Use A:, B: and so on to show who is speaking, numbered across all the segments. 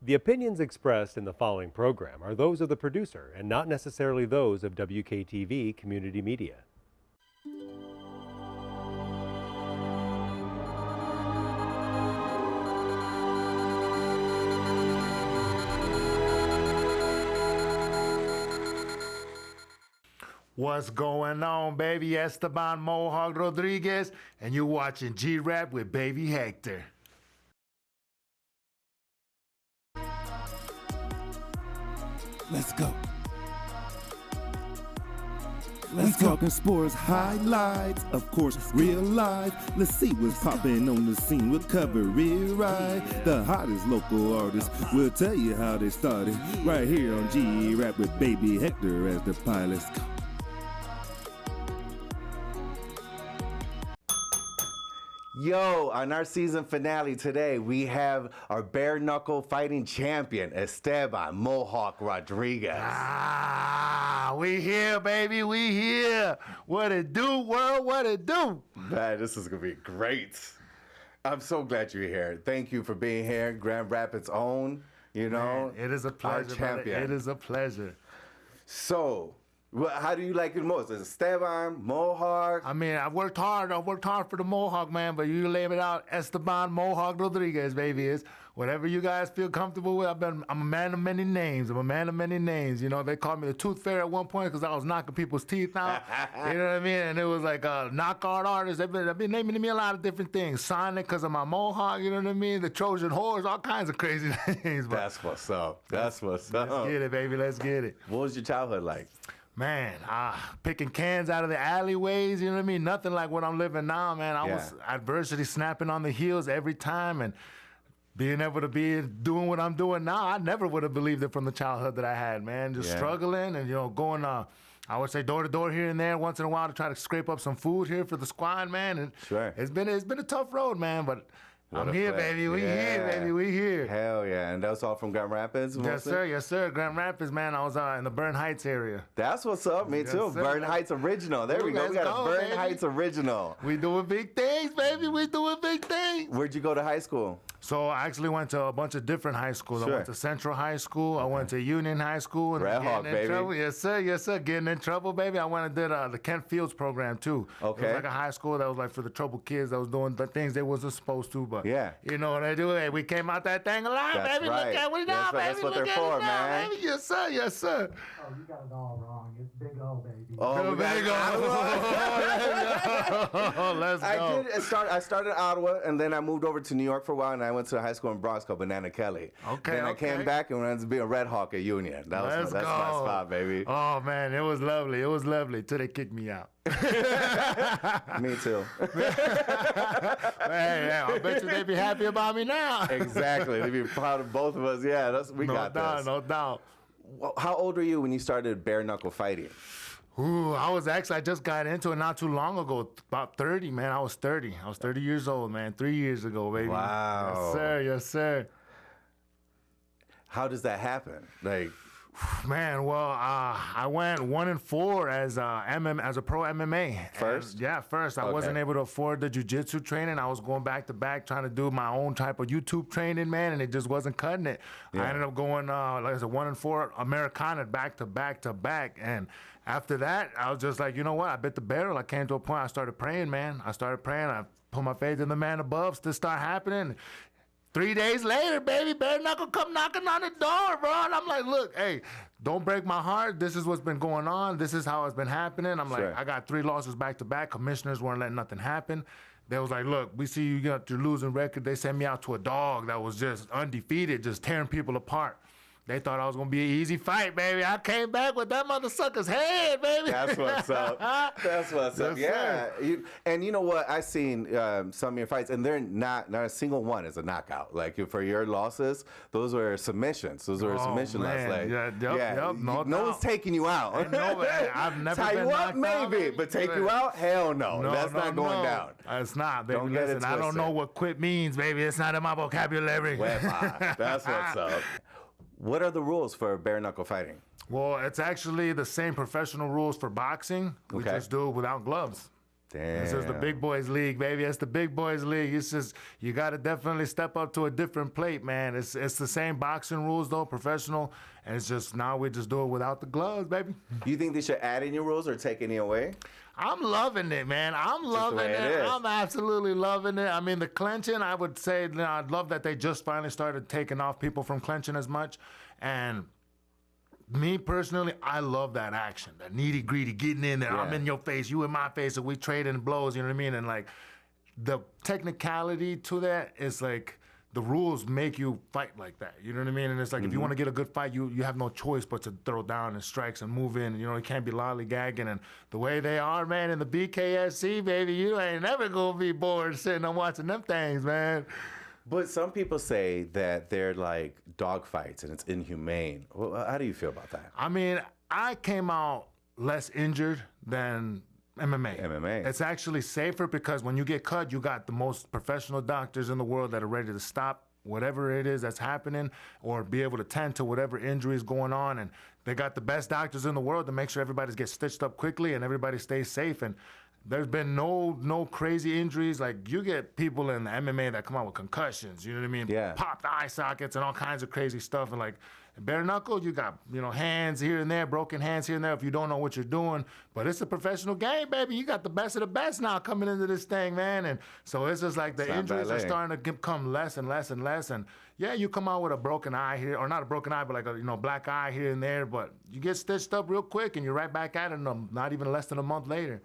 A: The opinions expressed in the following program are those of the producer and not necessarily those of WKTV Community Media.
B: What's going on, baby? Esteban Mohawk Rodriguez, and you're watching G-Rap with Baby Hector.
C: Let's go. We talking sports highlights, of course, real life. Let's see what's popping on the scene. We'll cover it right. The hottest local artists. We'll tell you how they started. Right here on G-Rap with Baby Hector as the pilot. Let's go.
D: Yo, on our season finale today, we have our Bare Knuckle Fighting Champion, Esteban Mohawk Rodriguez.
B: We here, baby, we here. What it do, world, what it do?
D: Man, this is going to be great. I'm so glad you're here. Thank you for being here, Grand Rapids' own, you know.
B: Man, it is a pleasure,
D: our champion.
B: brother. It is a pleasure.
D: So, how do you like it most? Is it Esteban, Mohawk?
B: I mean, I've worked hard for the Mohawk, man, but you lay it out, Esteban Mohawk Rodriguez, baby, is whatever you guys feel comfortable with. I'm a man of many names. You know, they called me the Tooth Fairy at one point because I was knocking people's teeth out. You know what I mean? And it was like a knockout artist. They've been naming me a lot of different things. Sonic because of my Mohawk, you know what I mean? The Trojan Horse, all kinds of crazy things. But
D: That's what's up. That's what's up.
B: let's get it, baby. Let's get it.
D: What was your childhood like?
B: Man, picking cans out of the alleyways, you know what I mean? Nothing like what I'm living now, man. I was adversity snapping on the heels every time, and being able to be doing what I'm doing now, I never would have believed it from the childhood that I had, man. Just struggling and, you know, going, I would say door to door here and there once in a while to try to scrape up some food here for the squad, man. And it's been a tough road, man, but I'm here, baby. We here, baby. We here.
D: Hell yeah. And that was all from Grand Rapids? Mostly?
B: Yes, sir. Grand Rapids, man. I was in the Bern Heights area.
D: That's what's up. Me too.
B: sir.
D: Bern Heights Original. There we go. We got a Bern
B: baby.
D: Heights Original.
B: We doing big things, baby. We doing big things.
D: Where'd you go to high school?
B: So I actually went to a bunch of different high schools.
D: Sure.
B: I went to Central High School. I went to Union High School. And
D: Red Hawk, baby.
B: Trouble. Yes, sir. Getting in trouble, baby. I went and did the Kent Fields program, too.
D: Okay.
B: It was like a high school that was like for the troubled kids that was doing the things they wasn't supposed to. But you know what I do? Hey, we came out that thing alive,
D: That's
B: baby.
D: right.
B: Look at we now, baby.
D: That's what
B: Look
D: they're
B: at
D: for,
B: it now,
D: man.
B: baby. Yes, sir.
E: Oh, you got it all wrong. It's Big O, baby.
D: Oh,
B: Big O. Let's go.
D: I started in Ottawa, and then I moved over to New York for a while, and I went to a high school in Bronx called Banana Kelly. Then I came back and went to be a Red Hawk at Union. That's my spot, baby.
B: Oh, man, it was lovely. It was lovely till they kicked me out.
D: Me too.
B: Hey, I bet you they'd be happy about me now.
D: Exactly. They'd be proud of both of us. Yeah, we got this.
B: No doubt.
D: Well, how old were you when you started bare knuckle fighting?
B: Ooh, I just got into it not too long ago, about 30, man. I was 30 years old, man, 3 years ago, baby.
D: Wow.
B: Yes, sir.
D: How does that happen? Like,
B: man, well, I went 1-4 as a pro MMA.
D: First?
B: First. I wasn't able to afford the jiu-jitsu training. I was going back to back trying to do my own type of YouTube training, man, and it just wasn't cutting it. I ended up going, like I said, 1-4 Americana back to back. And after that, I was just like, you know what? I bit the barrel. I came to a point I started praying, man. I put my faith in the man above to start happening. 3 days later, baby, Bare Knuckle come knocking on the door, bro. And I'm like, look, hey, don't break my heart. This is what's been going on. This is how it's been happening. I'm like, I got 3 losses back to back. Commissioners weren't letting nothing happen. They was like, look, we see you got your losing record. They sent me out to a dog that was just undefeated, just tearing people apart. They thought I was going to be an easy fight, baby. I came back with that mother sucker's head, baby.
D: That's what's up. That's what's up. Yeah. And you know what? I seen some of your fights, and they're not a single one is a knockout. Like for your losses, those were submissions. Those were submission losses. Like, no one's taking you out.
B: I've never
D: tie
B: been
D: you up, maybe,
B: out,
D: but take you out? Hell no. That's not going down.
B: It's not, baby.
D: Don't get it
B: Listen, I don't know what quit means, baby. It's not in my vocabulary.
D: That's what's up. What are the rules for bare knuckle fighting?
B: Well, it's actually the same professional rules for boxing. We just do it without gloves.
D: Damn.
B: This is the big boys league, baby. It's the big boys league. It's just, you got to definitely step up to a different plate, man. It's the same boxing rules, though, professional. And it's just, now we just do it without the gloves, baby.
D: You think they should add any rules or take any away?
B: I'm loving it, man. I'm loving
D: way it
B: it.
D: is.
B: I'm absolutely loving it. I mean, the clenching, I would say, I'd love that they just finally started taking off people from clenching as much. And me personally, I love that action, that nitty gritty, getting in there.
D: Yeah.
B: I'm in your face, you in my face, and we trading blows. You know what I mean? And like the technicality to that is like the rules make you fight like that. You know what I mean? And it's like if you want to get a good fight, you have no choice but to throw down and strikes and move in. You know, you can't be lollygagging. And the way they are, man, in the BKFC, baby, you ain't never gonna be bored sitting and watching them things, man.
D: But some people say that they're like dog fights and it's inhumane. Well, how do you feel about that?
B: I mean, I came out less injured than MMA.
D: MMA.
B: It's actually safer because when you get cut, you got the most professional doctors in the world that are ready to stop whatever it is that's happening or be able to tend to whatever injury is going on. And they got the best doctors in the world to make sure everybody gets stitched up quickly and everybody stays safe. And there's been no crazy injuries. Like, you get people in the MMA that come out with concussions, you know what I mean?
D: Yeah.
B: Popped eye sockets and all kinds of crazy stuff. And like, bare knuckle, you got, hands here and there, broken hands here and there if you don't know what you're doing. But it's a professional game, baby. You got the best of the best now coming into this thing, man. And so it's just like the
D: It's not
B: injuries are
D: ballet.
B: starting to become less and less and less. And yeah, you come out with a broken eye here, or not a broken eye, but like a black eye here and there. But you get stitched up real quick and you're right back at it not even less than a month later.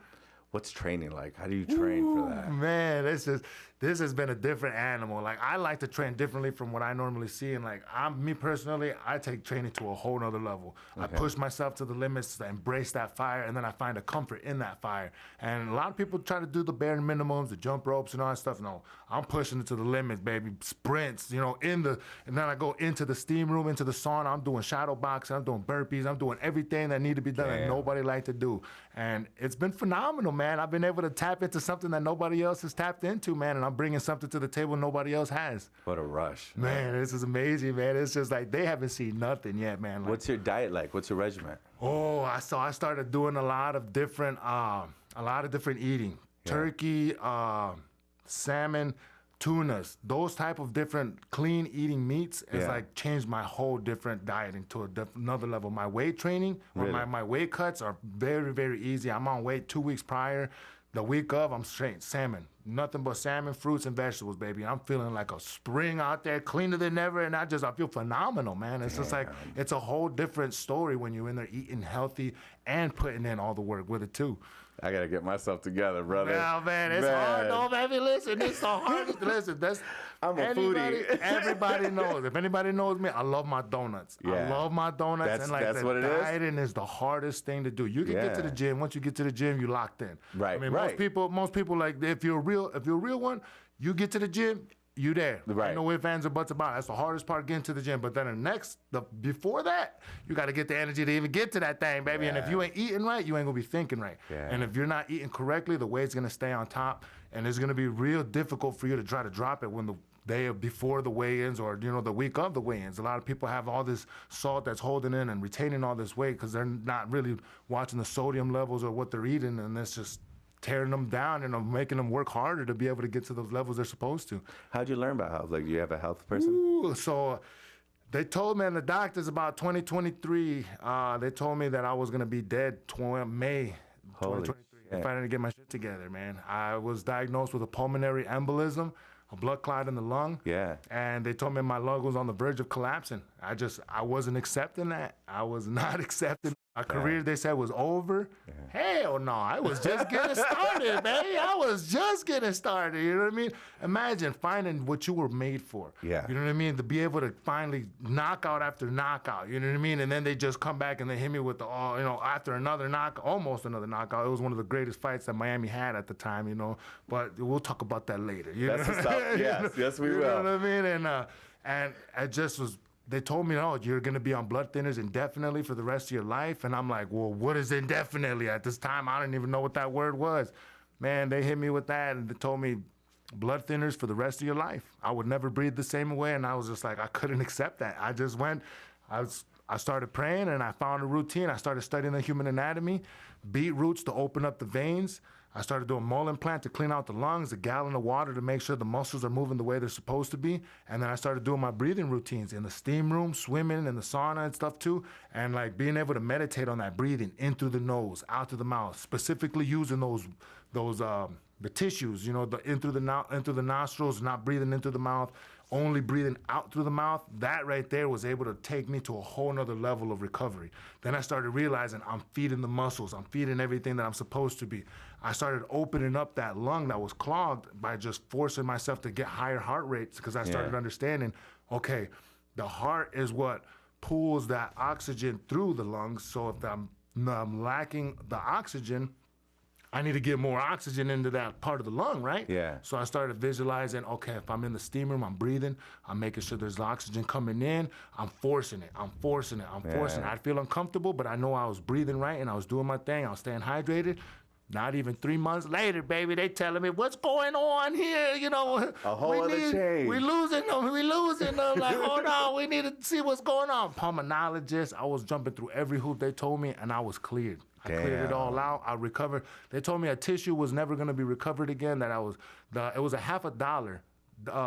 D: What's training like? How do you train for that?
B: Man, this has been a different animal. Like, I like to train differently from what I normally see. And like, me personally, I take training to a whole nother level. I push myself to the limits to embrace that fire, and then I find a comfort in that fire. And a lot of people try to do the bare minimums, the jump ropes and all that stuff. No, I'm pushing it to the limits, baby. Sprints, and then I go into the steam room, into the sauna. I'm doing shadow boxing, I'm doing burpees, I'm doing everything that need to be done that nobody like to do. And it's been phenomenal, man. I've been able to tap into something that nobody else has tapped into, man. And I'm bringing something to the table nobody else has.
D: What a rush.
B: Man, this is amazing, man. It's just like they haven't seen nothing yet, man. Like,
D: What's your diet like? What's your regimen?
B: I started doing a lot of different eating.
D: Yeah.
B: Turkey, salmon, tunas, those type of different clean eating meats has
D: Yeah.
B: like changed my whole different dieting to another level. My weight training or
D: Really?
B: my weight cuts are very, very easy. I'm on weight 2 weeks prior. The week of, I'm straight salmon. Nothing but salmon, fruits, and vegetables, baby. I'm feeling like a spring out there, cleaner than ever, and I feel phenomenal, man. It's just like, it's a whole different story when you're in there eating healthy and putting in all the work with it, too.
D: I gotta get myself together, brother.
B: Yeah, man, it's hard though, baby. Listen, it's the hardest. Listen,
D: I'm a foodie.
B: Everybody knows. If anybody knows me, I love my donuts. I
D: Yeah.
B: love my donuts.
D: That's-
B: and like
D: that's
B: the
D: what it is?
B: dieting is the hardest thing to do. You can get to
D: Yeah.
B: the gym. Once you get to the gym, you locked in.
D: Right,
B: I mean,
D: right.
B: most people like if you're a real one, you get to the gym. You there.
D: Right.
B: Ain't no ifs, ands, or buts about it. That's the hardest part, getting to the gym. But then before that, you got to get the energy to even get to that thing, baby. And if you ain't eating right, you ain't going to be thinking right.
D: Yeah.
B: And if you're not eating correctly, the weight's going to stay on top. And it's going to be real difficult for you to try to drop it when the day before the weigh-ins or, the week of the weigh-ins. A lot of people have all this salt that's holding in and retaining all this weight because they're not really watching the sodium levels or what they're eating. And it's just tearing them down and making them work harder to be able to get to those levels they're supposed to.
D: How'd you learn about health? Like, do you have a health person?
B: Ooh, so they told me, and the doctors about 2023, they told me that I was going to be dead May
D: Holy
B: 2023
D: shit.
B: if I didn't get my shit together, man. I was diagnosed with a pulmonary embolism, a blood clot in the lung.
D: Yeah.
B: And they told me my lung was on the verge of collapsing. I wasn't accepting that. I was not accepting. My career, they said, was over. Hell no, I was just getting started, man. I was just getting started, you know what I mean? Imagine finding what you were made for.
D: Yeah.
B: You know what I mean? To be able to finally knockout after knockout, you know what I mean? And then they just come back and they hit me with after another almost another knockout. It was one of the greatest fights that Miami had at the time, but we'll talk about that later.
D: That's the stuff. Yes, yes, we
B: You
D: will.
B: know what I mean? And it just was. They told me, you're going to be on blood thinners indefinitely for the rest of your life. And I'm like, well, what is indefinitely? At this time, I didn't even know what that word was. Man, they hit me with that and they told me blood thinners for the rest of your life. I would never breathe the same way. And I was just like, I couldn't accept that. I just went, I started praying and I found a routine. I started studying the human anatomy, beetroots to open up the veins. I started doing mole implant to clean out the lungs, a gallon of water to make sure the muscles are moving the way they're supposed to be. And then I started doing my breathing routines in the steam room, swimming in the sauna and stuff too. And like being able to meditate on that breathing in through the nose, out through the mouth, specifically using the tissues, in through the nostrils, not breathing into the mouth, only breathing out through the mouth. That right there was able to take me to a whole nother level of recovery. Then I started realizing I'm feeding the muscles, I'm feeding everything that I'm supposed to be. I started opening up that lung that was clogged by just forcing myself to get higher heart rates, because I started understanding, okay, the heart is what pulls that oxygen through the lungs. So if I'm lacking the oxygen, I need to get more oxygen into that part of the lung, right?
D: Yeah.
B: So I started visualizing, okay, if I'm in the steam room, I'm breathing, I'm making sure there's oxygen coming in, I'm forcing it. I'd feel uncomfortable, but I know I was breathing right and I was doing my thing, I was staying hydrated. Not even 3 months later, baby, they telling me, what's going on here?
D: A whole other change.
B: We losing them. Like, hold on, we need to see what's going on. Pulmonologist, I was jumping through every hoop they told me, and I was cleared. I cleared it all out. I recovered. They told me a tissue was never going to be recovered again, that it was a $50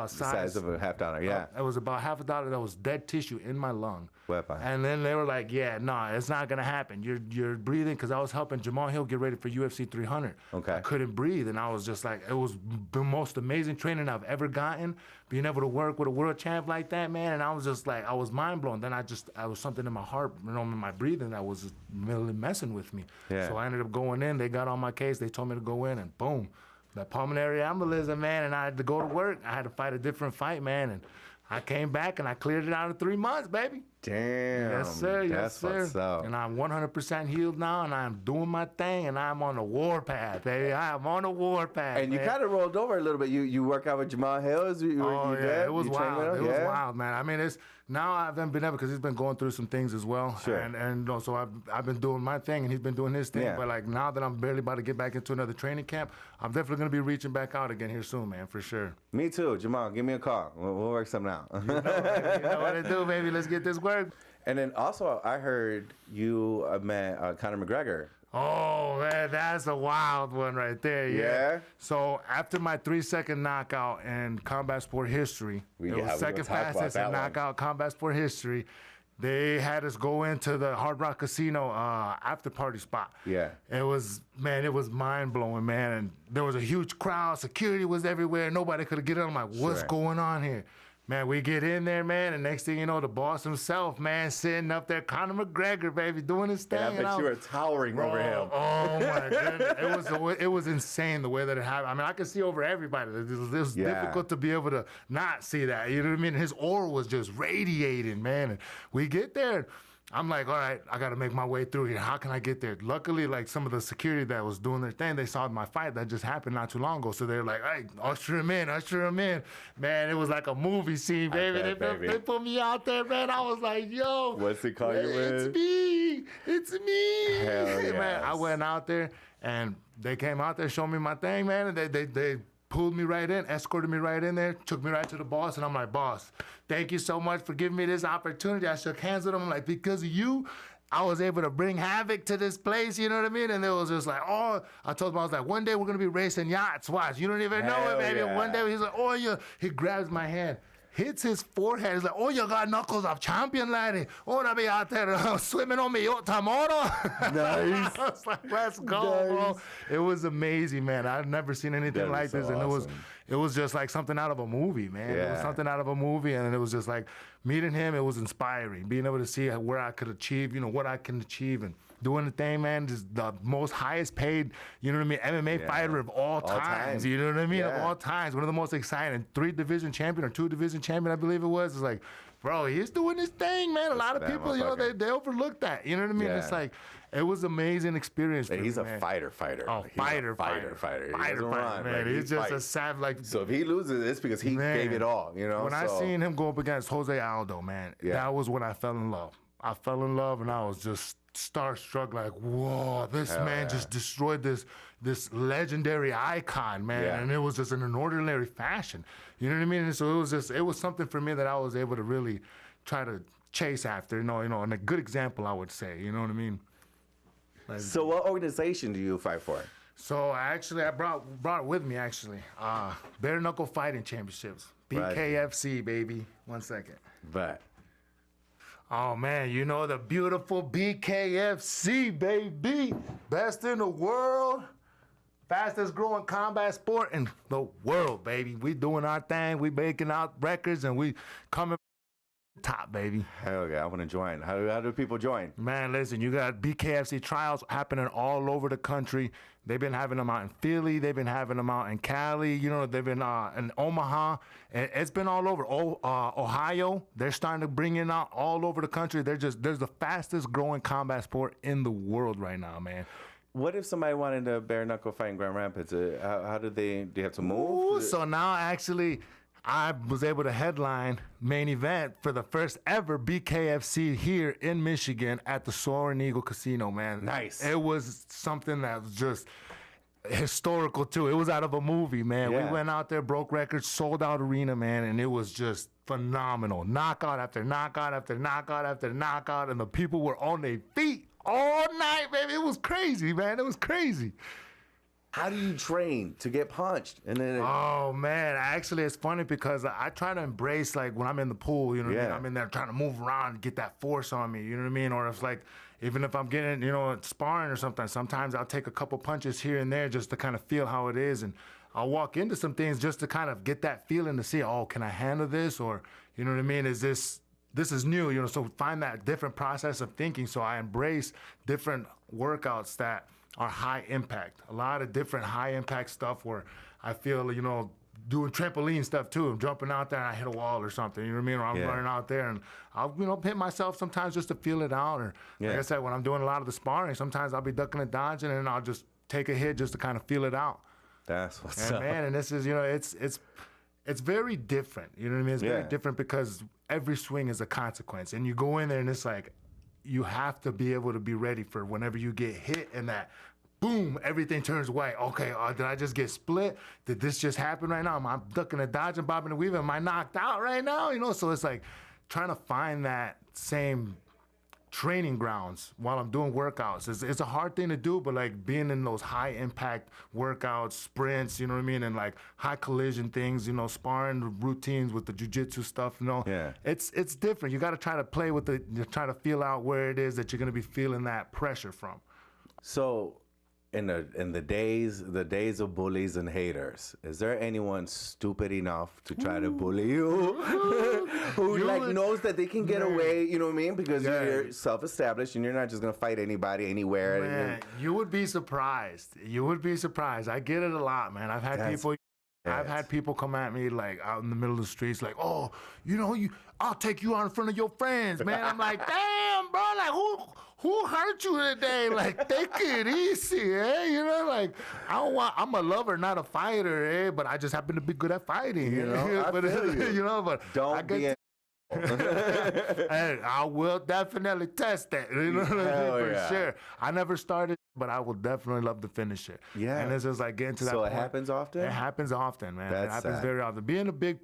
D: size of a $50, yeah.
B: It was about $50 that was dead tissue in my lung.
D: Weapon.
B: And then they were like, yeah, no, it's not going to happen. You're breathing, because I was helping Jamal Hill get ready for UFC 300.
D: Okay.
B: I couldn't breathe, and I was just like, it was the most amazing training I've ever gotten, being able to work with a world champ like that, man. And I was just like, I was mind blown. Then I was something in my heart, in my breathing that was really messing with me.
D: Yeah.
B: So I ended up going in. They got on my case. They told me to go in, and boom, that pulmonary embolism, man, and I had to go to work. I had to fight a different fight, man, and I came back and I cleared it out in 3 months, baby.
D: Damn.
B: Yes, sir. Yes,
D: That's
B: sir.
D: what's up.
B: And I'm 100% healed now, and I'm doing my thing, and I'm on the warpath, baby. I am on the warpath.
D: And you
B: man.
D: kind of rolled over a little bit. You work out with Jamal Hill?
B: Oh, yeah. It was wild. It was wild, man. I mean, now I haven't been able, because he's been going through some things as well.
D: Sure.
B: And so I've been doing my thing, and he's been doing his thing.
D: Yeah.
B: But like now that I'm barely about to get back into another training camp, I'm definitely going to be reaching back out again here soon, man, for sure.
D: Me too. Jamal, give me a call. We'll work something out.
B: You know what to do, baby. Let's get this work.
D: And then also, I heard you met Conor McGregor.
B: Oh, man, that's a wild one right there.
D: Yeah?
B: So after my 3-second knockout in combat sport history, it was second fastest in knockout combat sport history. They had us go into the Hard Rock Casino after party spot.
D: Yeah.
B: It was mind blowing, man. And there was a huge crowd. Security was everywhere. Nobody could get in. I'm like, what's going on here? Man, we get in there, man, and next thing you know, the boss himself, man, sitting up there, Conor McGregor, baby, doing his thing.
D: And I bet you were towering over him.
B: Oh, my goodness. It was insane the way that it happened. I mean, I could see over everybody. It was difficult to be able to not see that. You know what I mean? His aura was just radiating, man. And we get there. I'm like, all right, I got to make my way through here. How can I get there? Luckily, like some of the security that was doing their thing, they saw my fight that just happened not too long ago. So they're like, hey, usher him in. Man, it was like a movie scene, baby. They put me out there, man. I was like, yo.
D: What's he call you with?
B: It's me.
D: Hell yes.
B: Man, I went out there, and they came out there, showed me my thing, man. And they pulled me right in, escorted me right in there, took me right to the boss, and I'm like, boss, thank you so much for giving me this opportunity. I shook hands with him. I'm like, because of you, I was able to bring havoc to this place, you know what I mean? And it was just like, oh, I told him, I was like, one day we're going to be racing yachts. Watch, you don't even know it, baby.
D: Yeah.
B: One day he's like, oh, yeah. He grabs my hand, hits his forehead. He's like, oh, you got knuckles of champion, laddie. Oh, I'll be out there swimming on me yacht tomorrow.
D: Nice.
B: I was like, let's go, bro. It was amazing, man. I've never seen anything like this. And it was just like something out of a movie, man.
D: Yeah.
B: It was something out of a movie. And it was just like meeting him, it was inspiring. Being able to see where I could achieve, what I can achieve. And doing the thing, man, just the most highest paid, you know what I mean, MMA fighter of all times. You know what I mean? Of all times. One of the most exciting. 3-division champion or 2-division champion, I believe it was. It's like, bro, he's doing his thing, man. A lot of people, they overlook that. You know what I mean? It's like, it was an amazing experience for me,
D: he's a
B: man.
D: fighter.
B: Oh,
D: He's
B: fighter.
D: A fighter,
B: Man.
D: Like,
B: he's just a sad, like.
D: So if he loses, it's because he gave it all,
B: When I seen him go up against Jose Aldo, man, that was when I fell in love. I fell in love, and I was just starstruck, like, whoa, this man just destroyed this legendary icon, man. And it was just in an ordinary fashion. You know what I mean? And so it was something for me that I was able to really try to chase after, and a good example, I would say. You know what I mean? Like,
D: so what organization do you fight for?
B: So I brought it with me actually. Bare Knuckle Fighting Championships,
D: Right.
B: BKFC, baby. 1 second.
D: But
B: Oh man, you know the beautiful BKFC, baby. Best in the world. Fastest growing combat sport in the world, baby. We doing our thing. We making out records and we coming top, baby.
D: hell yeah, I want to join. How do people join?
B: Man, listen, you got BKFC trials happening all over the country. They've been having them out in Philly. They've been having them out in Cali. You know, they've been in Omaha. It's been all over. Ohio, they're starting to bring it out all over the country. There's the fastest growing combat sport in the world right now, man.
D: What if somebody wanted to bare knuckle fight in Grand Rapids? How do you have to move?
B: Ooh, so now actually I was able to headline main event for the first ever BKFC here in Michigan at the Soaring Eagle Casino, man.
D: Nice.
B: It was something that was just historical too. It was out of a movie, man.
D: Yeah.
B: We went out there, broke records, sold out arena, man, and it was just phenomenal. Knockout after knockout after knockout after knockout, and the people were on their feet all night, baby. It was crazy, man. It was crazy.
D: How do you train to get punched? And then
B: Oh man, actually it's funny because I try to embrace like when I'm in the pool, you know what I mean?
D: Yeah.
B: I'm in there trying to move around and get that force on me, you know what I mean? Or if like, even if I'm getting, you know, sparring or something, sometimes I'll take a couple punches here and there just to kind of feel how it is. And I'll walk into some things just to kind of get that feeling to see, oh, can I handle this? Or, you know what I mean? Is this is new, you know, so find that different process of thinking. So I embrace different workouts that are high impact. A lot of different high impact stuff where I feel, you know, doing trampoline stuff too. I'm jumping out there and I hit a wall or something, you know what I mean? Or I'm
D: Yeah.
B: running out there and I'll, you know, hit myself sometimes just to feel it out. Or like
D: Yeah.
B: I said, when I'm doing a lot of the sparring, sometimes I'll be ducking and dodging and I'll just take a hit just to kind of feel it out.
D: that's what's
B: And
D: up.
B: man, and this is, you know, it's very different. You know what I mean? It's very
D: Yeah.
B: different because every swing is a consequence. And you go in there and it's like, you have to be able to be ready for whenever you get hit and that boom, everything turns white. Okay, did I just get split? Did this just happen right now? Am I ducking and dodging, bobbing and weaving? Am I knocked out right now? You know, so it's like trying to find that same training grounds while I'm doing workouts. It's a hard thing to do, but like being in those high impact workouts, sprints, you know what I mean? And like high collision things, you know, sparring routines with the jiu-jitsu stuff, you know.
D: Yeah.
B: It's different. You got to try to play with try to feel out where it is that you're going to be feeling that pressure from.
D: So, in the days of bullies and haters, is there anyone stupid enough to try to bully you, who
B: You
D: like
B: would-
D: knows that they can get
B: Man.
D: away? You know what I mean? Because
B: Yeah.
D: you're self-established and you're not just gonna fight anybody anywhere.
B: Man, you would be surprised. You would be surprised. I get it a lot, man. I've had
D: That's-
B: people. I've
D: yes.
B: had people come at me like out in the middle of the streets, like, "Oh, you know, I'll take you out in front of your friends, man." I'm like, "Damn, bro, like who hurt you today? Like, take it easy, eh? You know, like I'm a lover, not a fighter, eh? But I just happen to be good at fighting, you know.
D: I
B: but
D: feel you.
B: you know, but I
D: Don't
B: get
D: be an
B: Hey, I will definitely test that. You know what I mean?
D: Hell
B: For
D: yeah.
B: sure. I never started, but I will definitely love to finish it.
D: Yeah.
B: And it's just like getting to that
D: So
B: point.
D: it happens often?
B: It happens often, man. It
D: That's
B: happens
D: sad.
B: very often. Being a big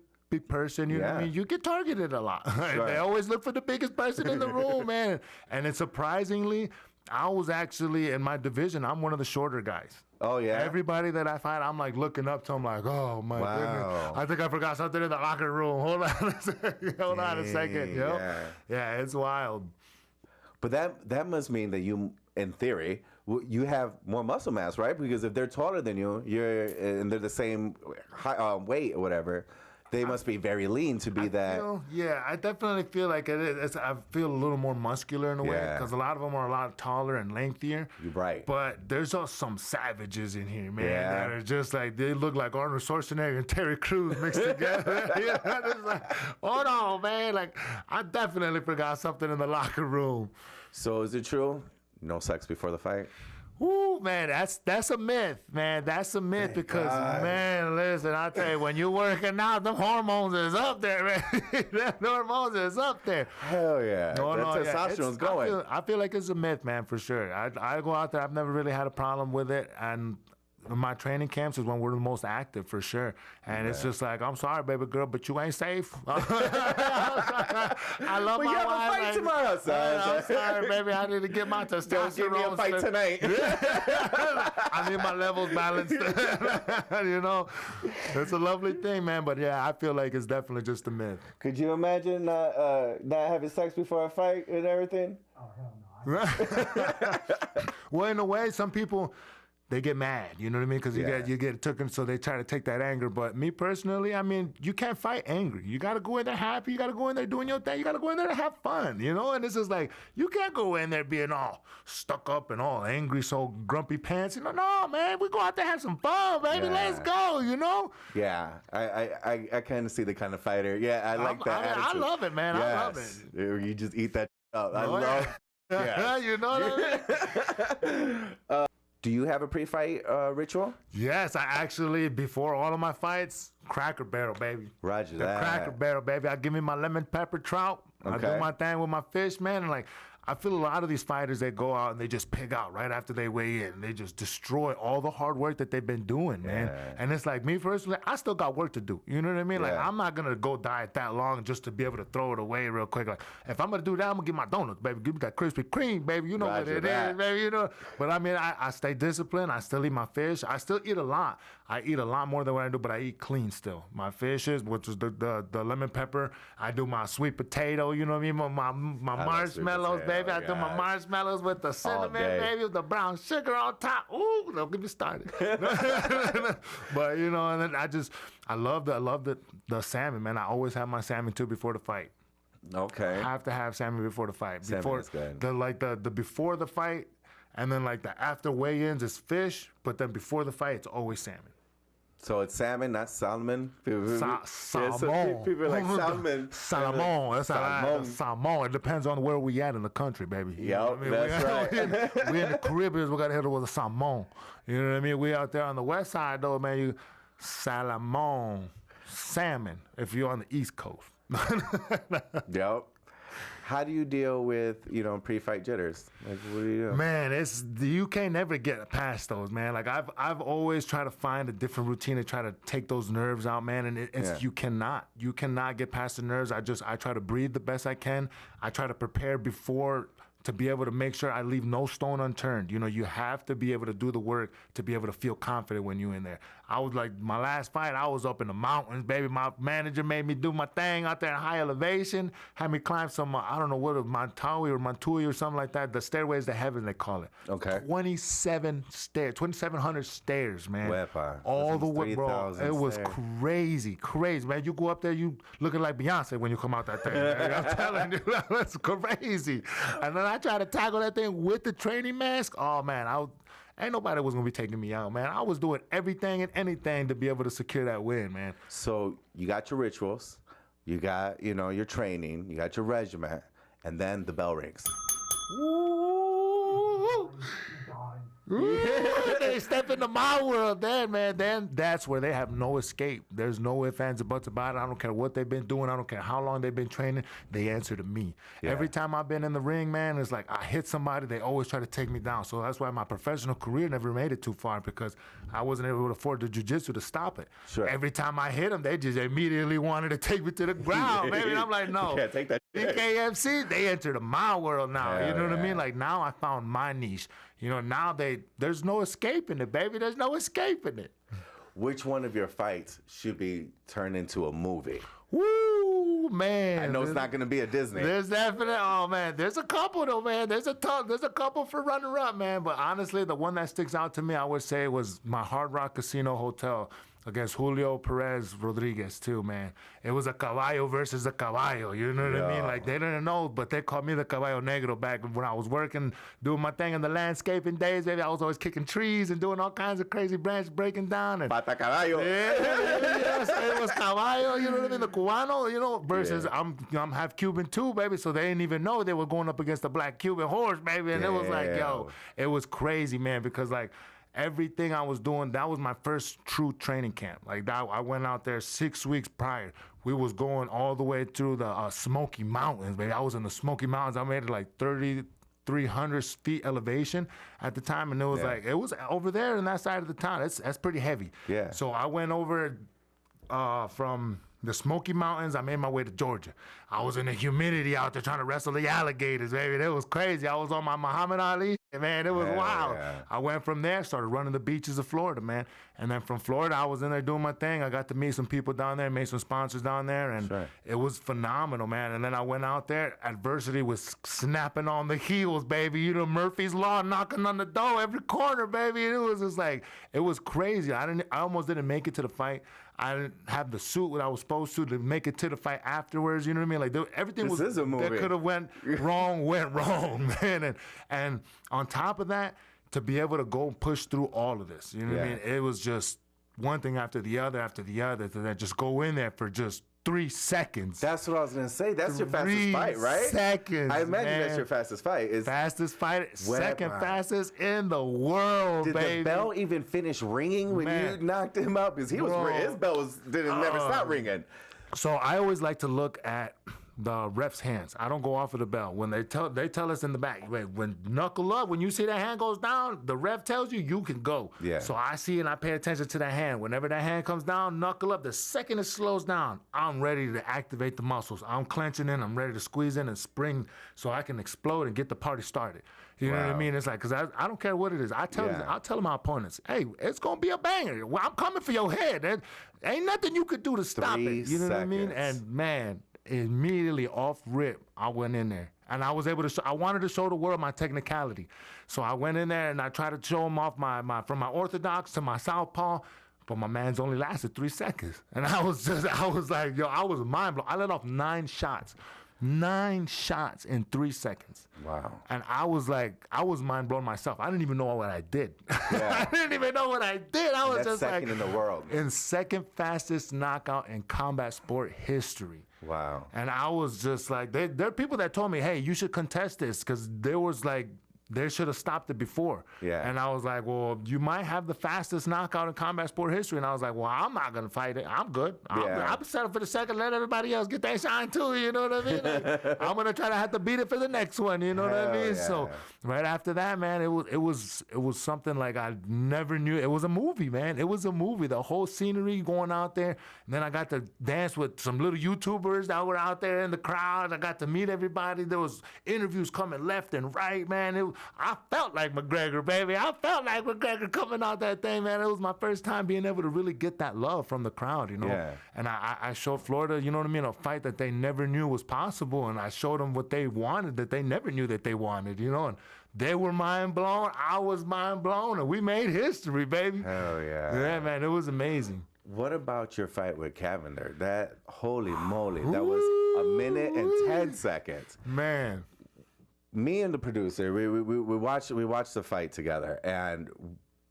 B: person, you know what I
D: Yeah.
B: mean? You get targeted a lot.
D: Sure.
B: They always look for the biggest person in the room, man. And it's surprisingly, I was actually in my division, I'm one of the shorter guys.
D: Oh yeah.
B: Everybody that I fight, I'm like looking up to them like, oh my
D: Wow.
B: goodness. I think I forgot something in the locker room. Hold on a second. Hold on a second.
D: Dang,
B: Yo.
D: yeah.
B: Yeah, it's wild.
D: But that must mean that you, in theory, you have more muscle mass, right? Because if they're taller than you, and they're the same weight or whatever, they must be very lean to be that.
B: Yeah, I definitely feel like it is. I feel a little more muscular in a way
D: Yeah.
B: because a lot of them are a lot taller and lengthier.
D: You're right.
B: But there's also some savages in here, man,
D: Yeah.
B: that are just like, they look like Arnold Schwarzenegger and Terry Crews mixed together. You know, it's like, hold on, man. Like, I definitely forgot something in the locker room.
D: So is it true? No sex before the fight?
B: Ooh, man, that's a myth, man. That's a myth because,
D: God.
B: man, listen, I tell you, when you're working out, them hormones is up there, man. Them hormones is up there.
D: Hell yeah.
B: No,
D: that
B: no, yeah,
D: testosterone's
B: it's-
D: going.
B: I feel like it's a myth, man, for sure. I go out there. I've never really had a problem with it, and my training camps is when we're the most active for sure. And it's just like, I'm sorry, baby girl, but you ain't safe. I love
D: Well,
B: my
D: you have a
B: wife.
D: fight tomorrow, son.
B: I'm sorry, baby. I need to get my testosterone.
D: Don't give me a fight tonight.
B: I need my levels balanced. You know, it's a lovely thing, man. But yeah, I feel like it's definitely just a myth.
D: Could you imagine not having sex before a fight and everything?
E: Oh, hell no.
B: Well, in a way, some people, they get mad, you know what I mean? Because
D: Yeah.
B: you get taken, so they try to take that anger. But me personally, I mean, you can't fight angry. You got to go in there happy. You got to go in there doing your thing. You got to go in there to have fun, you know? And it's just like, you can't go in there being all stuck up and all angry, so grumpy pants. You know, no, man, we go out there have some fun, baby.
D: Yeah.
B: Let's go, you know?
D: Yeah, I kind of see the kind of fighter. Yeah, I like that
B: I
D: attitude.
B: love it, man. I love it.
D: Yes. You just eat that up. I
B: Oh,
D: love. Yeah.
B: You know what I mean?
D: Do you have a pre-fight ritual?
B: Yes, I actually, before all of my fights, Cracker Barrel, baby.
D: Roger
B: The
D: that.
B: Cracker Barrel, baby. I give me my lemon pepper trout. I
D: Okay.
B: do my thing with my fish, man. And like, I feel a lot of these fighters, they go out and they just pig out right after they weigh in. They just destroy all the hard work that they've been doing, man.
D: Yeah.
B: And it's like, me personally, I still got work to do. You know what I mean? Like,
D: Yeah.
B: I'm not going to go diet that long just to be able to throw it away real quick. Like, if I'm going to do that, I'm going to get my donuts, baby. Give me that Krispy Kreme, baby. You know
D: Roger
B: what it
D: that.
B: is, baby. You know. But I mean, I stay disciplined. I still eat my fish. I still eat a lot. I eat a lot more than what I do, but I eat clean still. My fishes, which is the lemon pepper. I do my sweet potato, you know what I mean? My
D: love sweet
B: marshmallows,
D: potato,
B: baby. I do my
D: yes.
B: marshmallows with the cinnamon,
D: day.
B: baby, with the brown sugar on top. Ooh, don't get me started. But you know, and then I love the salmon, man. I always have my salmon too before the fight.
D: Okay.
B: I have to have salmon before the fight.
D: Salmon
B: Before
D: is good.
B: the before the fight, and then like the after weigh-ins is fish, but then before the fight it's always salmon.
D: So it's salmon, not salmon.
B: Salmon.
D: People are like salmon.
B: Salmon. That's
D: Salmon.
B: salmon. It depends on where we at in the country, baby. You know
D: Yup,
B: what I mean?
D: that's right.
B: We in the Caribbean, we got to hit it with a salmon. You know what I mean? We out there on the west side, though, man, you salmon, salmon, if you're on the East Coast.
D: Yep. How do you deal with, pre-fight jitters? Like, what do you do?
B: Man, you can't never get past those, man. Like I've always tried to find a different routine to try to take those nerves out, man. And you cannot get past the nerves. I try to breathe the best I can. I try to prepare before to be able to make sure I leave no stone unturned. You know, you have to be able to do the work to be able to feel confident when you're in there. I was like, my last fight, I was up in the mountains, baby. My manager made me do my thing out there in high elevation, had me climb some, I don't know what, Montui or something like that. The stairways to heaven, they call it.
D: Okay.
B: 2,700 stairs, man.
D: Wepa.
B: All
D: That's
B: the way, bro.
D: 3,000
B: It was
D: stairs.
B: crazy, man. You go up there, you looking like Beyonce when you come out that thing. Man. I'm telling you, that's crazy. And then I tried to tackle that thing with the training mask. Oh, man, ain't nobody was going to be taking me out, man. I was doing everything and anything to be able to secure that win, man.
D: So you got your rituals, you got, your training, you got your regimen, and then the bell rings.
B: Ooh.
E: Gone.
B: They step into my world then, man. Then that's where they have no escape. There's no ifs, ands, or buts about it. I don't care what they've been doing. I don't care how long they've been training. They answer to me.
D: Yeah.
B: Every time I've been in the ring, man, it's like I hit somebody, they always try to take me down. So that's why my professional career never made it too far, because I wasn't able to afford the jiu-jitsu to stop it.
D: Sure.
B: Every time I hit them, they just immediately wanted to take me to the ground, baby. And I'm like, no.
D: You can't take that.
B: BKFC, they entered my world now.
D: Hell
B: You know what I
D: yeah.
B: mean? Like now I found my niche. You know, now there's no escaping it, baby. There's no escaping it.
D: Which one of your fights should be turned into a movie?
B: Woo, man.
D: I know it's not going to be a Disney.
B: There's definitely, oh man, there's a couple though, man. There's a couple for runner-up, man. But honestly, the one that sticks out to me, I would say, was my Hard Rock Casino Hotel against Julio Perez Rodriguez too, man. It was a caballo versus a caballo, you know what I mean?
D: Yeah.
B: Like, they didn't know, but they called me the caballo negro back when I was working, doing my thing in the landscaping days, baby. I was always kicking trees and doing all kinds of crazy branch breaking down. And
D: Pata caballo.
B: yes, it was caballo, you know what I mean? The Cubano, versus
D: Yeah.
B: I'm half Cuban too, baby. So they didn't even know they were going up against the black Cuban horse, baby. And it was like, yo, it was crazy, man, because like everything I was doing, that was my first true training camp. Like that, I went out there 6 weeks prior. We was going all the way through the Smoky Mountains, baby. I was in the Smoky Mountains. I made it like 30 300 feet elevation at the time, and it was like, it was over there in that side of the town. That's pretty heavy.
D: Yeah.
B: So I went over from the Smoky Mountains. I made my way to Georgia. I was in the humidity out there trying to wrestle the alligators, baby. It was crazy. I was on my Muhammad Ali. Man, it was wild.
D: Yeah.
B: I went from there, started running the beaches of Florida, man. And then from Florida, I was in there doing my thing. I got to meet some people down there, made some sponsors down there, and it was phenomenal, man. And then I went out there. Adversity was snapping on the heels, baby. You know, Murphy's Law knocking on the door every corner, baby. It was just like, it was crazy. I almost didn't make it to the fight. I didn't have the suit what I was supposed to make it to the fight afterwards. You know what I mean? Like everything
D: This is a movie.
B: that could have went wrong, man. And on top of that, to be able to go push through all of this, you know what I mean? It was just one thing after the other, to then just go in there for just 3 seconds.
D: That's what I was gonna say. That's your fastest fight, right?
B: 3 seconds.
D: I imagine
B: man.
D: that's your fastest fight.
B: Fastest fight, second fastest in the world,
D: Did
B: baby.
D: the bell even finish ringing when you knocked him out? Because his bell didn't never stop ringing.
B: So I always like to look at the ref's hands. I don't go off of the bell. When they tell us in the back, when knuckle up, when you see that hand goes down, the ref tells you you can go.
D: Yeah.
B: So I see and I pay attention to that hand. Whenever that hand comes down, knuckle up, the second it slows down, I'm ready to activate the muscles. I'm clenching in, I'm ready to squeeze in and spring so I can explode and get the party started. You know what I mean? It's like, because I don't care what it is. I'll tell my opponents, hey, it's going to be a banger. Well, I'm coming for your head. There ain't nothing you could do to stop it. You know what I mean? And man, immediately off rip, I went in there. And I was able to I wanted to show the world my technicality. So I went in there and I tried to show them off from my orthodox to my southpaw. But my man's only lasted 3 seconds. And I was like, yo, I was mind blown. I let off 9 shots. 9 shots in 3 seconds.
D: Wow.
B: And I was mind blown myself. I didn't even know what I did.
D: Yeah.
B: I didn't even know what I did. I was
D: That's
B: just
D: second in the world.
B: in second fastest knockout in combat sport history.
D: Wow.
B: And I was just like, there are people that told me, hey, you should contest this, because there was like, they should have stopped it before.
D: Yeah.
B: And I was like, well, you might have the fastest knockout in combat sport history. And I was like, well, I'm not going to fight it. I'm good. I'm settled for the second. Let everybody else get that shine too. You know what I mean? Like, I'm going to try to have to beat it for the next one. You know what I mean?
D: Yeah.
B: So right after that, man, it was something like I never knew. It was a movie, man. It was a movie. The whole scenery going out there. And then I got to dance with some little YouTubers that were out there in the crowd. I got to meet everybody. There was interviews coming left and right, man. I felt like McGregor, baby. I felt like McGregor coming out that thing, man. It was my first time being able to really get that love from the crowd, you know?
D: Yeah.
B: And I showed Florida, you know what I mean, a fight that they never knew was possible. And I showed them what they wanted that they never knew that they wanted, you know? And they were mind blown. I was mind blown. And we made history, baby.
D: Hell yeah.
B: Yeah, man. It was amazing.
D: What about your fight with Cavender? That, holy moly, that was 1 minute and 10 seconds.
B: Man.
D: Me and the producer, we watched the fight together, and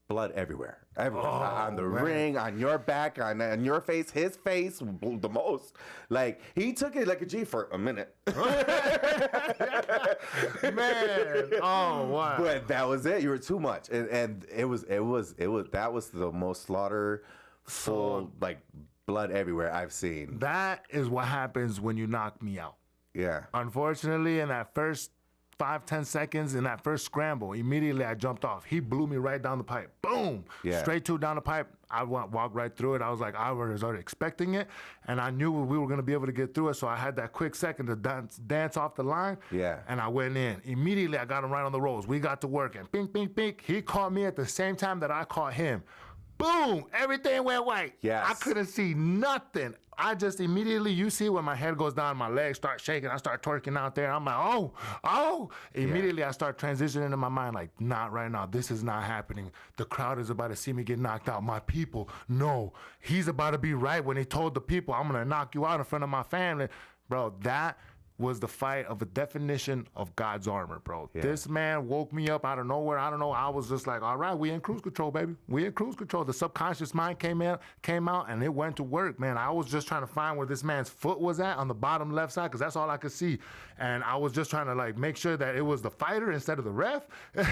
D: blood everywhere. On the ring, on your back, on your face, his face, the most. Like, he took it like a G for a minute.
B: Man, oh wow.
D: But that was it. You were too much, and that was the most slaughter, full, like, blood everywhere I've seen.
B: That is what happens when you knock me out.
D: Yeah.
B: Unfortunately, in that first 5-10 seconds, in that first scramble, immediately I jumped off. He blew me right down the pipe. Boom!
D: Yeah.
B: Straight down the pipe. I walked right through it. I was like, I was already expecting it, and I knew we were going to be able to get through it, so I had that quick second to dance off the line.
D: Yeah.
B: And I went in. Immediately, I got him right on the ropes. We got to work, and ping, ping, ping. He caught me at the same time that I caught him. Boom! Everything went white.
D: Yes.
B: I couldn't see nothing. I just immediately, you see when my head goes down, my legs start shaking, I start twerking out there. I'm like, oh. Immediately I start transitioning in my mind like, not right now. This is not happening. The crowd is about to see me get knocked out. My people, no. He's about to be right when he told the people, I'm going to knock you out in front of my family. Bro, that was the fight of a definition of God's armor, bro. Yeah. This man woke me up out of nowhere. I don't know. I was just like, all right, we in cruise control, baby. We in cruise control. The subconscious mind came out, and it went to work, man. I was just trying to find where this man's foot was at on the bottom left side, because that's all I could see. And I was just trying to like make sure that it was the fighter instead of the ref. And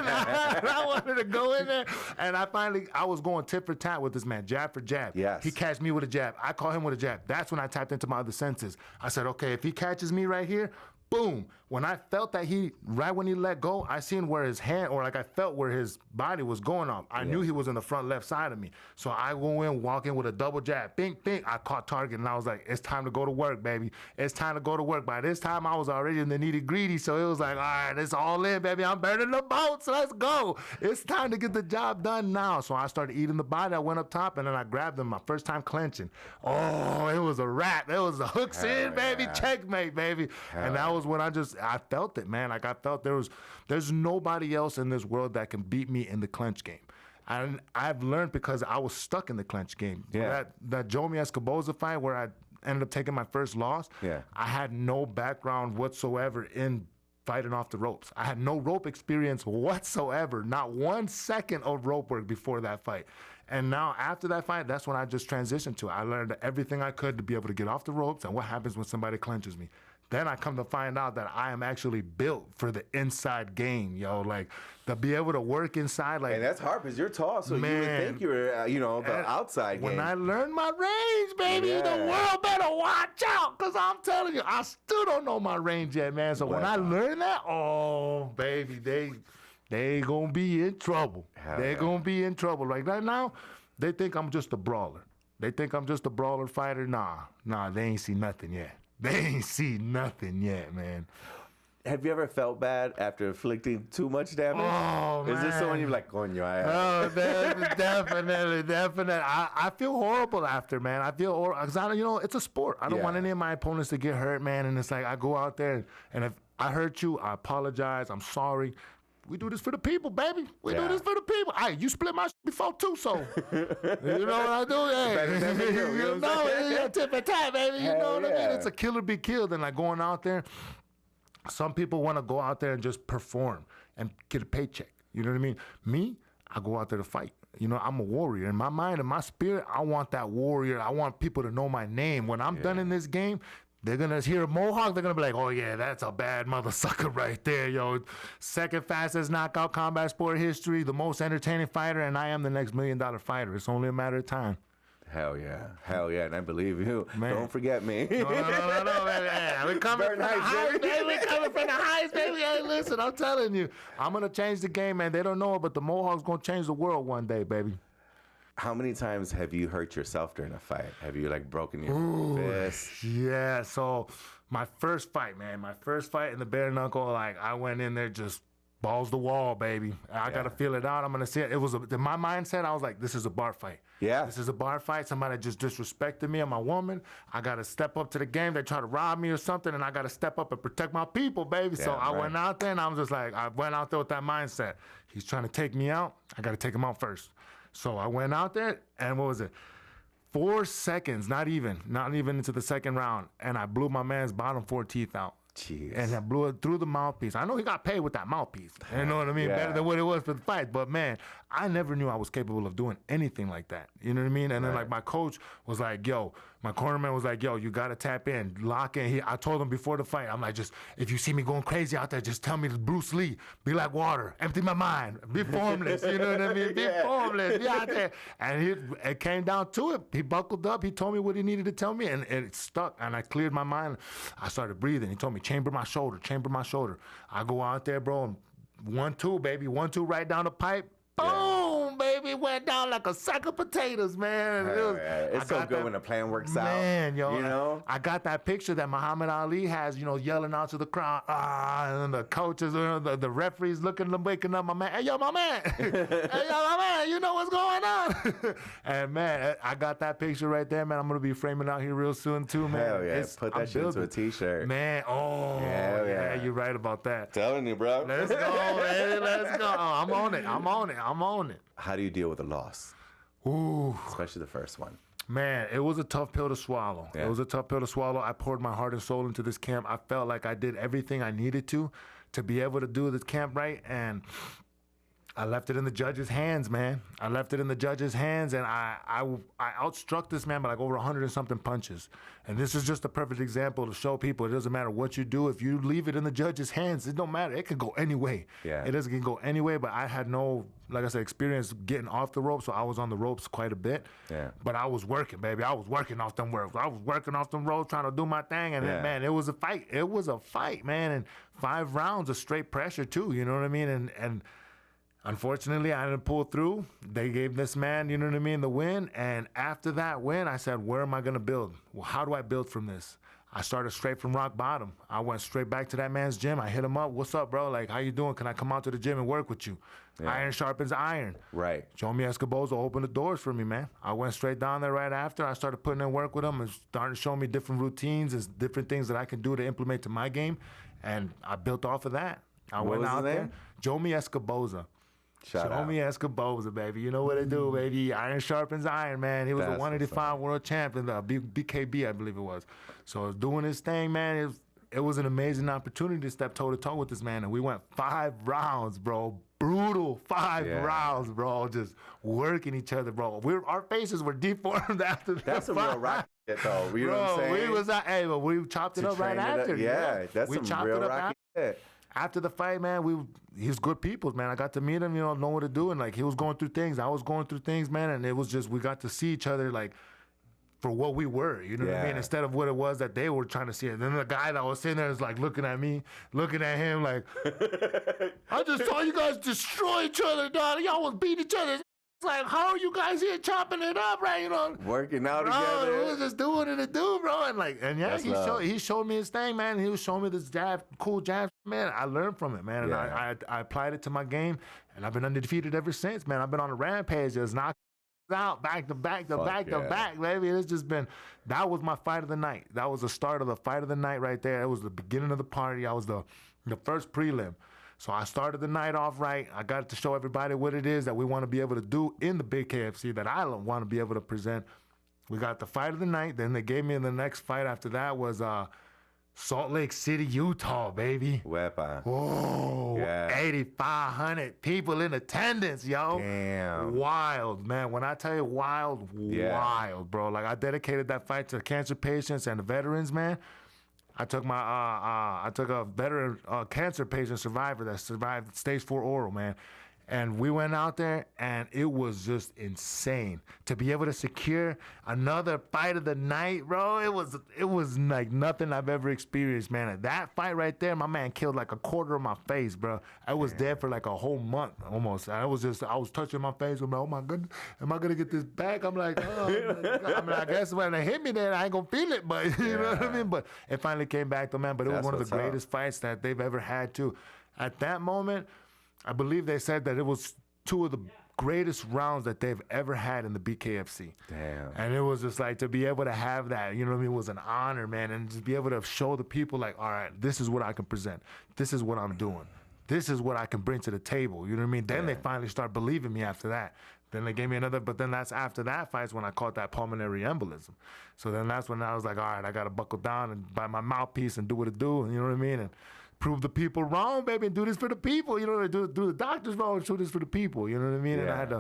B: I wanted to go in there. And I was going tit for tat with this man, jab for jab.
D: Yes.
B: He catched me with a jab. I caught him with a jab. That's when I tapped into my other senses. I said, okay, if he catches me right here, boom. When I felt that right when he let go, I seen where his hand, or like I felt where his body was going on. I knew he was in the front left side of me. So I go in, walk in with a double jab. Bing, bing. I caught target, and I was like, it's time to go to work, baby. It's time to go to work. By this time, I was already in the nitty-gritty, so it was like, all right, it's all in, baby. I'm burning the boats. Let's go. It's time to get the job done now. So I started eating the body. I went up top, and then I grabbed him my first time clenching. Oh, it was a wrap. It was a hooks in, baby. Checkmate, baby. And that was when I felt it, man. Like I felt there's nobody else in this world that can beat me in the clinch game. And I've learned because I was stuck in the clinch game.
D: Yeah.
B: That Jomi Escoboza fight where I ended up taking my first loss,
D: Yeah.
B: I had no background whatsoever in fighting off the ropes. I had no rope experience whatsoever, not 1 second of rope work before that fight. And now after that fight, that's when I just transitioned to it. I learned everything I could to be able to get off the ropes and what happens when somebody clinches me. Then I come to find out that I am actually built for the inside game, yo. Like, to be able to work inside, like.
D: And that's hard because you're tall, so you would
B: Man.
D: think you were, the outside
B: When
D: game.
B: I learned my range, baby, the
D: Yeah.
B: world better watch out, because I'm telling you, I still don't know my range yet, man. So when I learned that, oh, baby, they gonna be in trouble. They gonna be in trouble. Like right now, they think I'm just a brawler. They think I'm just a brawler fighter. Nah, they ain't see nothing yet. They ain't see nothing yet, man.
D: Have you ever felt bad after inflicting too much damage?
B: Oh,
D: Is this
B: man.
D: someone you're like, coño,
B: Oh, definitely. I feel horrible after, man. I feel horrible. 'Cause it's a sport. I don't want any of my opponents to get hurt, man. And it's like, I go out there, and if I hurt you, I apologize. I'm sorry. We do this for the people, baby. We do this for the people. Hey, you split my before too, so you know what I do?
D: Better than me, you know what I'm saying?
B: tip and tap, baby. You know what I mean?
D: yeah.
B: It's a kill or be killed. And like going out there, some people want to go out there and just perform and get a paycheck. You know what I mean? Me, I go out there to fight. I'm a warrior. In my mind and my spirit, I want that warrior. I want people to know my name. When I'm done in this game, they're going to hear Mohawk. They're going to be like, oh, yeah, that's a bad mother sucker right there, yo. Second fastest knockout combat sport history, the most entertaining fighter, and I am the next $1 million fighter. It's only a matter of time.
D: Hell yeah, and I believe you.
B: Man.
D: Don't forget me.
B: No, man. We're coming from the heights, baby. We're coming from the heights, baby. Hey, listen, I'm telling you, I'm going to change the game, man. They don't know it, but the Mohawk's going to change the world one day, baby.
D: How many times have you hurt yourself during a fight? Have you broken your fist?
B: Yeah, so my first fight, man, in the bare knuckle, like I went in there just balls to wall, baby. I got to feel it out. I'm going to see it. It was in my mindset, I was like, this is a bar fight.
D: Yeah.
B: This is a bar fight. Somebody just disrespected me and my woman. I got to step up to the game. They try to rob me or something, and I got to step up and protect my people, baby. So I went out there, and I was just like, I went out there with that mindset. He's trying to take me out. I got to take him out first. So I went out there, and what was it? 4 seconds, not even into the second round, and I blew my man's bottom 4 teeth out.
D: Jeez.
B: And I blew it through the mouthpiece. I know he got paid with that mouthpiece. You know what I mean? Better than what it was for the fight. But, man, I never knew I was capable of doing anything like that. You know what I mean? And then, my coach was like, yo, my cornerman was like, yo, you got to tap in, lock in. I told him before the fight, I'm like, just, if you see me going crazy out there, just tell me to Bruce Lee, be like water, empty my mind, be formless. You know what I mean? Be formless, be out there. And it came down to it. He buckled up. He told me what he needed to tell me, and it stuck. And I cleared my mind. I started breathing. He told me, chamber my shoulder. I go out there, bro, and 1-2, baby. 1-2 right down the pipe. Boom, baby, went down like a sack of potatoes, man.
D: It's so good when the plan works out.
B: Man, yo,
D: you know?
B: I got that picture that Muhammad Ali has, yelling out to the crowd, and the coaches, the referees waking up my man. Hey, yo, my man. Hey, yo, my man, you know what's going on? And, man, I got that picture right there, man. I'm going to be framing out here real soon, too, man.
D: Hell yeah, put that shit into a T-shirt.
B: Man, yeah, you're right about that.
D: Telling you, bro.
B: Let's go, baby, let's go. I'm on it.
D: How do you deal with a loss?
B: Ooh.
D: Especially the first one.
B: Man, it was a tough pill to swallow.
D: Yeah.
B: It was a tough pill to swallow. I poured my heart and soul into this camp. I felt like I did everything I needed to be able to do this camp right. And I left it in the judge's hands, man. I left it in the judge's hands, and I outstruck this man by like over 100 and something punches. And this is just a perfect example to show people it doesn't matter what you do. If you leave it in the judge's hands, it don't matter. It can go any way.
D: Yeah.
B: It doesn't go any way, but I had no, like I said, experience getting off the ropes, so I was on the ropes quite a bit.
D: Yeah.
B: But I was working, baby. I was working off them ropes. I was working off them ropes, trying to do my thing, and
D: Yeah.
B: man, it was a fight. It was a fight, man, and 5 rounds of straight pressure too, you know what I mean? And unfortunately, I didn't pull through. They gave this man, you know what I mean, the win. And after that win, I said, where am I going to build? Well, how do I build from this? I started straight from rock bottom. I went straight back to that man's gym. I hit him up. What's up, bro? Like, how you doing? Can I come out to the gym and work with you?
D: Yeah.
B: Iron sharpens iron.
D: Right.
B: Jomi Escoboza opened the doors for me, man. I went straight down there right after. I started putting in work with him and started showing me different routines and different things that I can do to implement to my game. And I built off of that. I
D: What
B: went
D: was his
B: out there.
D: name?
B: Jomi Escoboza.
D: Shout out.
B: Jomi Escoboza, baby. You know what they do, baby. Iron sharpens iron, man. He was
D: That's
B: a 185 world champion, BKB, I believe it was. So I was doing his thing, man. It was an amazing opportunity to step toe-to-toe with this man. And we went 5 rounds, bro. Brutal 5
D: Yeah.
B: rounds, bro. Just working each other, bro. Our faces were deformed after
D: That's
B: the
D: some real
B: fight.
D: rock shit, though. You know
B: Bro,
D: what I'm saying?
B: we was out, hey, but we chopped it
D: To
B: up right
D: train it up.
B: after.
D: Yeah, that's
B: we
D: some
B: chopped
D: real
B: it up
D: rocky shit.
B: after the fight, man. He's good people, man. I got to meet him, know what to do, and like he was going through things, I was going through things, man, and it was just we got to see each other like for what we were, you know what I mean?
D: Yeah.
B: Instead of what it was that they were trying to see. And then the guy that was sitting there is like looking at me, looking at him like, I just saw you guys destroy each other, dog. Y'all was beat each other. It's like, how are you guys here chopping it up, right? You know?
D: Working out
B: Bro,
D: together.
B: we was just doing it to do, bro. And yeah,
D: That's love.
B: he showed me his thing, man. He was showing me this cool jab, man. I learned from it, man. And
D: Yeah.
B: I applied it to my game, and I've been undefeated ever since, man. I've been on a rampage, just knocking out back to back to
D: Fuck
B: back to
D: yeah.
B: back, baby. It's just been, that was my fight of the night. That was the start of the fight of the night right there. It was the beginning of the party. I was the first prelim. So I started the night off right. I got to show everybody what it is that we want to be able to do in the big KFC that I want to be able to present. We got the fight of the night. Then they gave me the next fight after that was Salt Lake City, Utah, baby.
D: Weapon.
B: Whoa,
D: Yeah.
B: 8,500 people in attendance, yo.
D: Damn.
B: Wild, man. When I tell you wild,
D: Yeah.
B: wild, bro. Like I dedicated that fight to cancer patients and the veterans, man. I took a veteran cancer patient survivor that survived stage 4 oral, man. And we went out there, and it was just insane to be able to secure another fight of the night, bro. It was like nothing I've ever experienced, man. And that fight right there, my man killed like a quarter of my face, bro. I was dead for like a whole month almost. I was touching my face. I'm like, oh my goodness, am I gonna get this back? I'm like, oh. I mean, I guess when it hit me, then I ain't gonna feel it, but you know what I mean. But it finally came back, though, man. But it was
D: That's
B: one of the
D: what's up.
B: greatest fights that they've ever had too. At that moment, I believe they said that it was 2 of the greatest rounds that they've ever had in the BKFC.
D: Damn.
B: And it was just like to be able to have that, you know what I mean, was an honor, man. And just be able to show the people like, all right, this is what I can present. This is what I'm doing. This is what I can bring to the table. You know what I mean? Then they finally start believing me after that. Then they gave me another, but then that's after that fight's when I caught that pulmonary embolism. So then that's when I was like, all right, I got to buckle down and buy my mouthpiece and do what it do. You know what I mean? And prove the people wrong, baby, and do this for the people. You know, do the doctors wrong and do this for the people. You know what I mean? And I had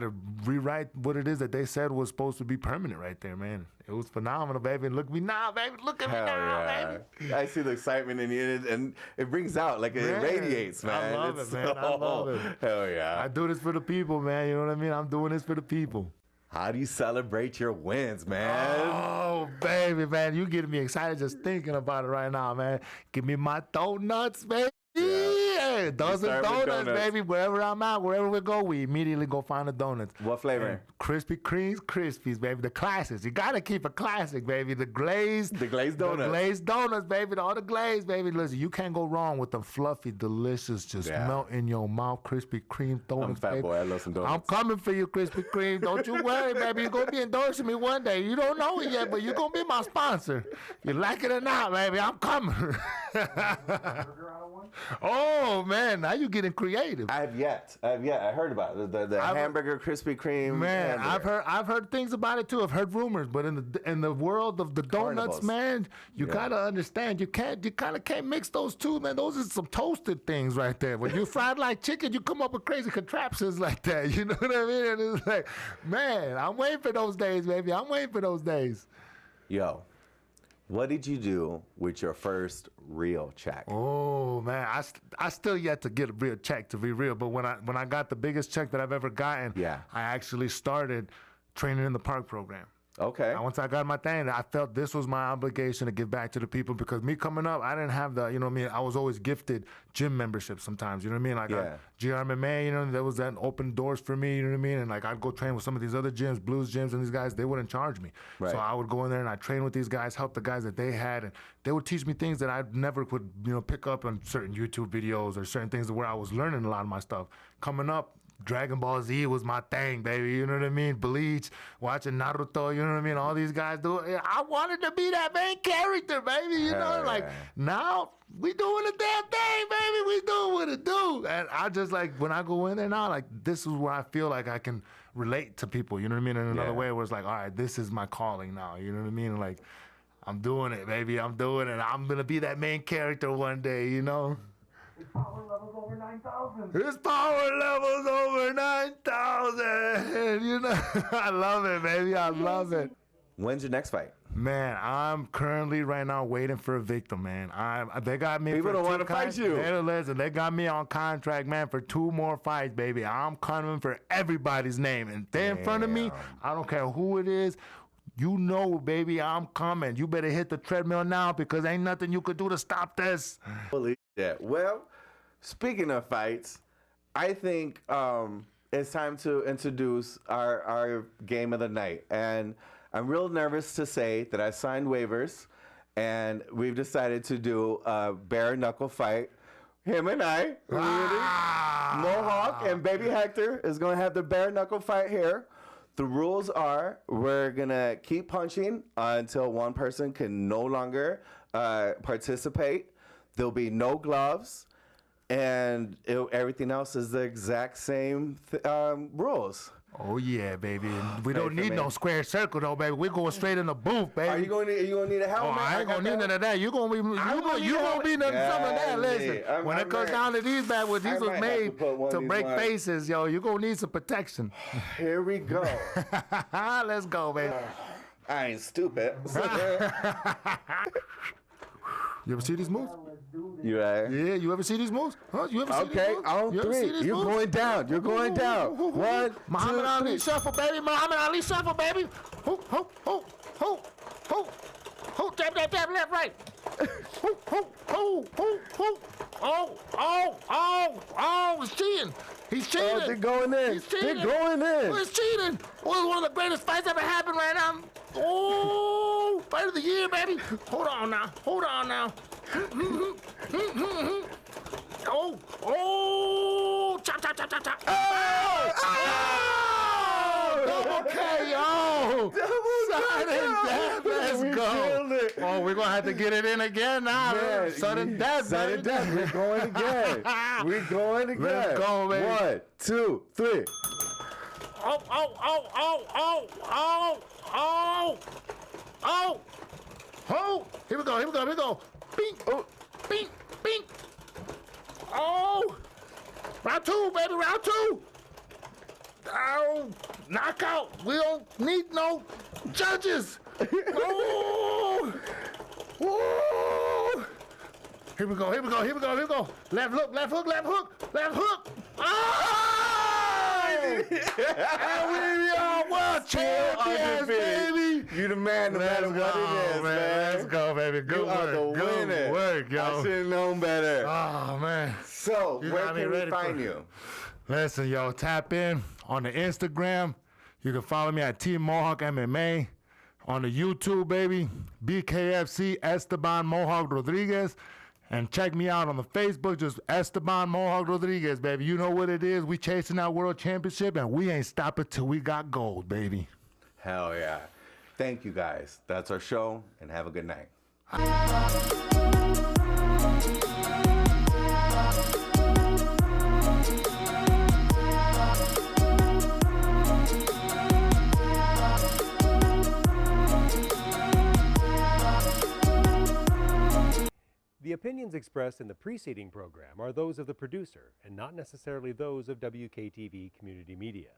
B: to rewrite what it is that they said was supposed to be permanent right there, man. It was phenomenal, baby. And look at me now, baby. Look at me
D: Hell
B: now,
D: yeah.
B: baby.
D: I see the excitement in you, and it brings out, like, it radiates, man.
B: I love
D: It's
B: it, man. I love it.
D: Hell yeah.
B: I do this for the people, man. You know what I mean? I'm doing this for the people.
D: How do you celebrate your wins, man?
B: Oh, baby, man. You getting me excited just thinking about it right now, man. Give me my donuts, baby. Yeah, dozen
D: start with
B: donuts,
D: donuts.
B: baby. Wherever I'm at, wherever we go, we immediately go find the donuts.
D: What flavor?
B: And Krispy Kreme's Krispies, baby. The classics. You gotta keep a classic, baby. The glazed
D: glazed
B: The
D: donuts.
B: glazed donuts, baby. All the glazed, baby. Listen, you can't go wrong with them fluffy, delicious, just
D: Yeah.
B: melt in your mouth Krispy Kreme donuts,
D: I'm a fat
B: baby.
D: boy. I love some donuts.
B: I'm coming for you, Krispy Kreme. Don't you worry, baby. You're gonna be endorsing me one day. You don't know it yet, but you're gonna be my sponsor. You like it or not, baby. I'm coming.
E: Burger out of one?
B: Oh man, now you getting creative.
D: I have yet. I heard about it. The hamburger Krispy Kreme.
B: Man,
D: hamburger.
B: I've heard things about it too. I've heard rumors, but in the world of the donuts,
D: Carnivals.
B: man, you gotta understand. You kind of can't mix those two, man. Those are some toasted things right there. When you fried like chicken, you come up with crazy contraptions like that. You know what I mean? And it's like, man, I'm waiting for those days, baby. I'm waiting for those days.
D: Yo, what did you do with your first real check?
B: Oh man, I still yet to get a real check, to be real. But when I got the biggest check that I've ever gotten,
D: Yeah.
B: I actually started training in the park program.
D: Okay.
B: And once I got my thing, I felt this was my obligation to give back to the people, because me coming up, I didn't have the, you know what I mean, I was always gifted gym memberships sometimes, you know what I mean? Like
D: Yeah.
B: GRMMA, you know, there was that open doors for me, you know what I mean? And like I'd go train with some of these other gyms, blues gyms, and these guys, they wouldn't charge me.
D: Right.
B: So I would go in there and I'd train with these guys, help the guys that they had, and they would teach me things that I never could, you know, pick up on certain YouTube videos or certain things where I was learning a lot of my stuff. Coming up, Dragon Ball Z was my thing, baby. You know what I mean? Bleach, watching Naruto, you know what I mean? All these guys do it. I wanted to be that main character, baby. You know,
D: Hell
B: like
D: yeah.
B: now we doing the damn thing, baby. We doing what it do. And I just like, when I go in there now, like this is where I feel like I can relate to people, you know what I mean? In another
D: Yeah.
B: way where it's like, all right, this is my calling now. You know what I mean? Like, I'm doing it, baby. I'm doing it. I'm going to be that main character one day, you know?
E: His power level's over 9,000.
B: His power level's over 9,000. You know, I love it, baby. I love it.
D: When's your next fight?
B: Man, I'm currently right now waiting for a victim, man. They got me.
D: People
B: for
D: don't
B: two
D: wanna fight you.
B: Listen, they got me on contract, man, for 2 more fights, baby. I'm coming for everybody's name, and they in front of me. I don't care who it is. You know, baby, I'm coming. You better hit the treadmill now, because ain't nothing you could do to stop this.
D: Holy shit. Well, speaking of fights, I think it's time to introduce our game of the night. And I'm real nervous to say that I signed waivers, and we've decided to do a bare knuckle fight. Him and I, Mohawk and Baby Hector is going to have the bare knuckle fight here. The rules are we're going to keep punching until one person can no longer participate. There'll be no gloves, and everything else is the exact same rules.
B: Oh yeah, baby. We
D: Pray
B: don't
D: for
B: need
D: me.
B: no square circle though, baby. We're going straight in the booth, baby.
D: Are you going to need a
B: Oh,
D: helmet?
B: I ain't gonna need none of that. You gonna be
D: gonna need
B: you
D: a
B: gonna be
D: helmet.
B: some of that.
D: Yeah,
B: Listen,
D: I'm-
B: when
D: I
B: it comes
D: might-
B: down to these bad ones,
D: I
B: these was
D: might have to
B: made
D: put one
B: to
D: of these
B: break
D: ones.
B: faces, yo. You gonna need some protection.
D: Here we go.
B: Let's go, baby.
D: I ain't stupid.
B: You ever see these moves?
D: You right?
B: Yeah, you ever see these moves? Huh? You ever see these
D: Okay,
B: moves?
D: on
B: You ever see
D: 3.
B: these
D: You're
B: moves?
D: going down. You're going down. 1,
B: Muhammad
D: 2,
B: Ali
D: 3.
B: shuffle, baby. Muhammad Ali shuffle, baby. Ho, ho, ho, ho, ho, ho, jab, jab, jab, left, right. Ho, ho, ho, ho, ho. Oh, he's cheating. He's cheating.
D: Oh, they're going in.
B: He's cheating.
D: They're going in.
B: Oh, he's cheating. Oh, it's one of the greatest fights ever happened right now. Oh, fight of the year, baby. Hold on now. Oh, chop, chop, chop, chop, chop. Double KO! Sudden death, let's
D: We
B: go!
D: killed it.
B: Oh, we're gonna have to get it in again now.
D: Man,
B: Sudden death,
D: Sudden
B: baby.
D: death. We're going again. We're going again.
B: Let's go, baby.
D: 1, 2, 3.
B: Oh! Here we go. Bing!
D: Oh.
B: Bing! Bing! Oh! Round 2, baby, round 2! Oh! Knockout! We don't need no judges! Oh! Oh! Here we go. Left hook! Oh! And we are world champions, baby!
D: You the man no matter what it is, man.
B: Let's go, baby. Good
D: You are the
B: work. Good
D: winner.
B: work,
D: I
B: yo.
D: should have known better.
B: Oh, man.
D: So,
B: You
D: where
B: got me
D: can we
B: ready for
D: find
B: it.
D: you?
B: Listen, yo, tap in on the Instagram. You can follow me at Team Mohawk MMA. On the YouTube, baby, BKFC Esteban Mohawk Rodriguez. And check me out on the Facebook, just Esteban Mohawk Rodriguez, baby. You know what it is. We chasing that world championship, and we ain't stopping till we got gold, baby.
D: Hell yeah. Thank you, guys. That's our show, and have a good night.
A: opinions expressed in the preceding program are those of the producer and not necessarily those of WKTV Community Media.